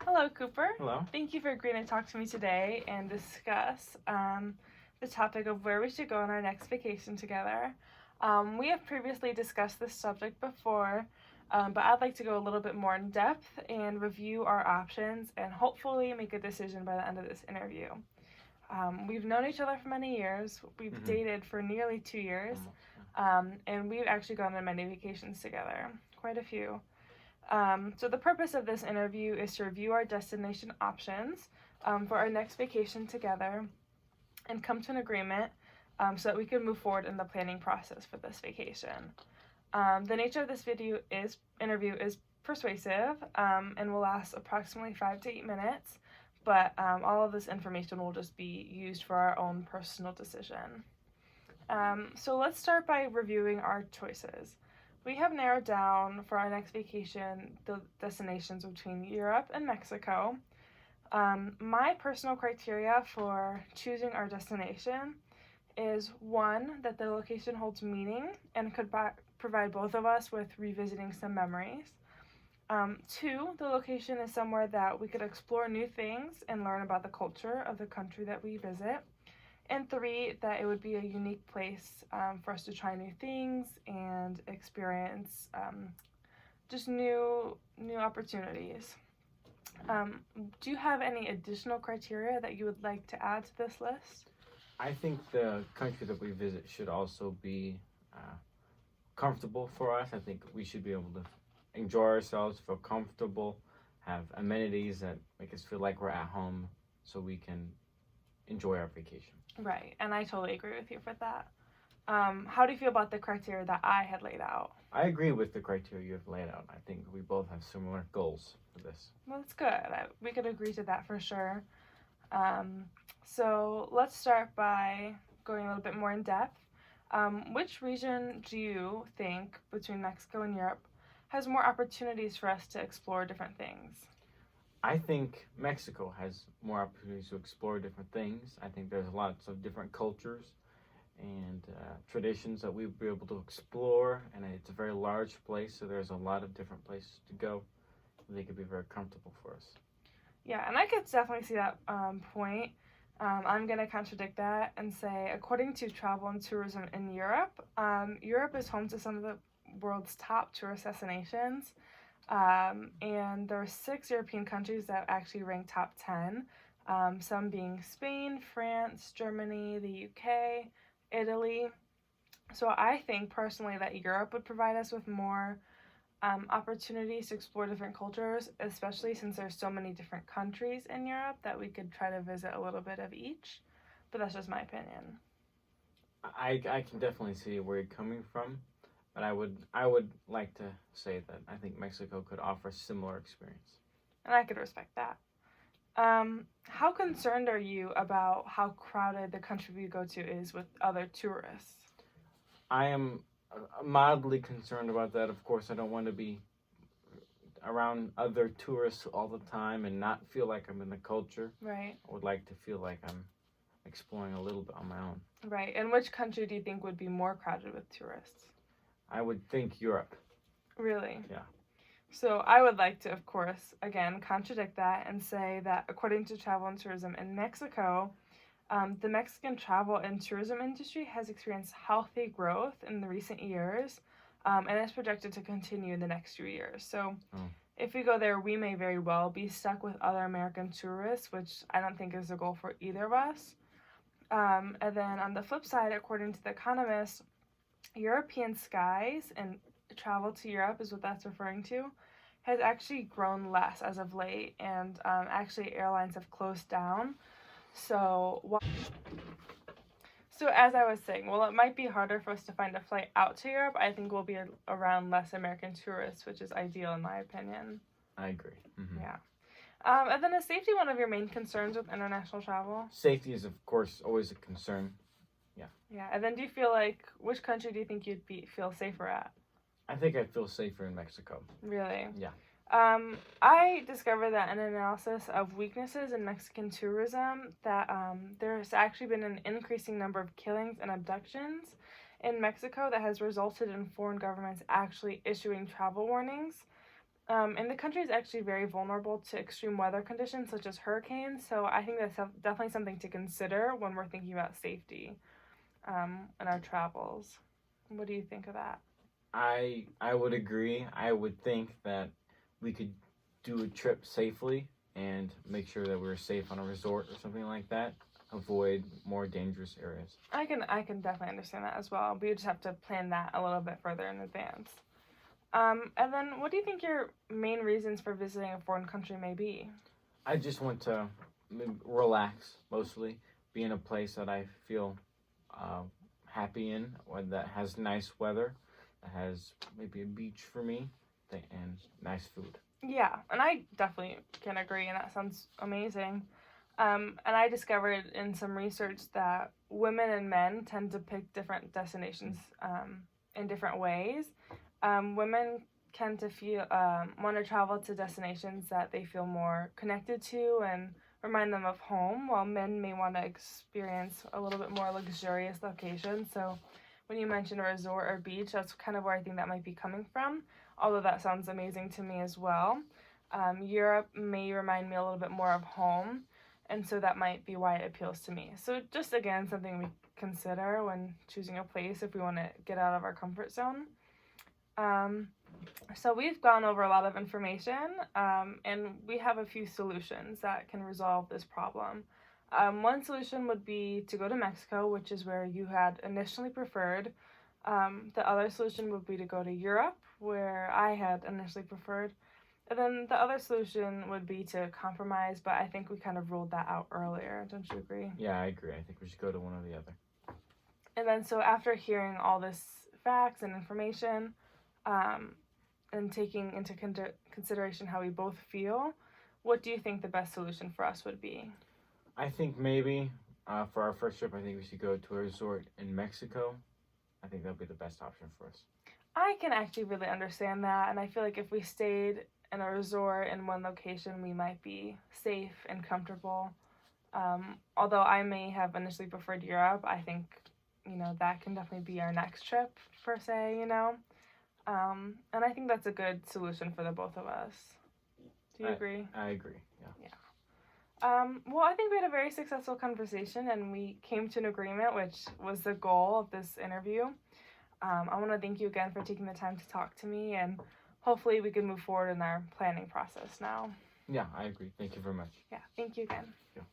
Hello, Cooper. Hello. Thank you for agreeing to talk to me today and discuss the topic of where we should go on our next vacation together. We have previously discussed this subject before, but I'd like to go a little bit more in depth and review our options and hopefully make a decision by the end of this interview. We've known each other for many years. We've dated for nearly 2 years, and we've actually gone on many vacations together, quite a few. So the purpose of this interview is to review our destination options for our next vacation together and come to an agreement so that we can move forward in the planning process for this vacation. The nature of this interview is persuasive and will last approximately 5 to 8 minutes, but all of this information will just be used for our own personal decision. So let's start by reviewing our choices. We have narrowed down for our next vacation the destinations between Europe and Mexico. My personal criteria for choosing our destination is 1, that the location holds meaning and could provide both of us with revisiting some memories. 2, the location is somewhere that we could explore new things and learn about the culture of the country that we visit. And 3, that it would be a unique place for us to try new things and experience just new opportunities. Do you have any additional criteria that you would like to add to this list? I think the country that we visit should also be comfortable for us. I think we should be able to enjoy ourselves, feel comfortable, have amenities that make us feel like we're at home so we can enjoy our vacation. Right, and I totally agree with you for that. How do you feel about the criteria that I had laid out? I agree with the criteria you have laid out. I think we both have similar goals for this. Well, that's good. We could agree to that for sure. So let's start by going a little bit more in depth. Which region do you think, between Mexico and Europe, has more opportunities for us to explore different things? I think Mexico has more opportunities to explore different things. I think there's lots of different cultures and traditions that we'll be able to explore, and it's a very large place, so there's a lot of different places to go. They could be very comfortable for us. Yeah, and I could definitely see that point. I'm going to contradict that and say, according to travel and tourism in Europe, Europe is home to some of the world's top tourist destinations. And there are 6 European countries that actually rank top 10, some being Spain, France, Germany, the UK, Italy. So I think personally that Europe would provide us with more opportunities to explore different cultures, especially since there's so many different countries in Europe that we could try to visit a little bit of each. But that's just my opinion. I can definitely see where you're coming from. But I would like to say that I think Mexico could offer a similar experience. And I could respect that. How concerned are you about how crowded the country we go to is with other tourists? I am mildly concerned about that. Of course, I don't want to be around other tourists all the time and not feel like I'm in the culture. Right. I would like to feel like I'm exploring a little bit on my own. Right. And which country do you think would be more crowded with tourists? I would think Europe. Really? Yeah. So I would like to, of course, again, contradict that and say that according to travel and tourism in Mexico, the Mexican travel and tourism industry has experienced healthy growth in the recent years, and is projected to continue in the next few years. So if we go there, we may very well be stuck with other American tourists, which I don't think is the goal for either of us. And then on the flip side, according to The Economist, European skies and travel to Europe is what that's referring to, has actually grown less as of late, and actually airlines have closed down. So as I was saying, while it might be harder for us to find a flight out to Europe, I think we'll be around less American tourists, which is ideal in my opinion. I agree. Mm-hmm. Yeah. And then is safety one of your main concerns with international travel? Safety is, of course, always a concern. Yeah. Yeah, and then do you feel like, which country do you think you'd feel safer at? I think I'd feel safer in Mexico. Really? Yeah. I discovered that in an analysis of weaknesses in Mexican tourism that there's actually been an increasing number of killings and abductions in Mexico that has resulted in foreign governments actually issuing travel warnings. And the country is actually very vulnerable to extreme weather conditions such as hurricanes, so I think that's definitely something to consider when we're thinking about safety in our travels. What do you think of that? I would agree. I would think that we could do a trip safely and make sure that we're safe on a resort or something like that. Avoid more dangerous areas. I can definitely understand that as well. We just have to plan that a little bit further in advance. And then, what do you think your main reasons for visiting a foreign country may be? I just want to relax, mostly, be in a place that I feel happy in, or that has nice weather, that has maybe a beach for me, and nice food. Yeah, and I definitely can agree, and that sounds amazing. And I discovered in some research that women and men tend to pick different destinations in different ways. Women tend to feel want to travel to destinations that they feel more connected to and remind them of home, while men may want to experience a little bit more luxurious locations. So when you mention a resort or beach, that's kind of where I think that might be coming from, although that sounds amazing to me as well. Europe may remind me a little bit more of home, and so that might be why it appeals to me. So just again, something we consider when choosing a place if we want to get out of our comfort zone. So we've gone over a lot of information, and we have a few solutions that can resolve this problem. One solution would be to go to Mexico, which is where you had initially preferred. The other solution would be to go to Europe, where I had initially preferred. And then the other solution would be to compromise, but I think we kind of ruled that out earlier. Don't you agree? Yeah, I agree. I think we should go to one or the other. And then so after hearing all this facts and information, and taking into consideration how we both feel, what do you think the best solution for us would be? I think maybe for our first trip, I think we should go to a resort in Mexico. I think that would be the best option for us. I can actually really understand that, and I feel like if we stayed in a resort in one location, we might be safe and comfortable. Although I may have initially preferred Europe, I think, that can definitely be our next trip, per se, And I think that's a good solution for the both of us. Do you agree? I agree, yeah. Well, I think we had a very successful conversation, and we came to an agreement, which was the goal of this interview. I want to thank you again for taking the time to talk to me, and hopefully we can move forward in our planning process now. Yeah, I agree. Thank you very much. Yeah, thank you again. Yeah.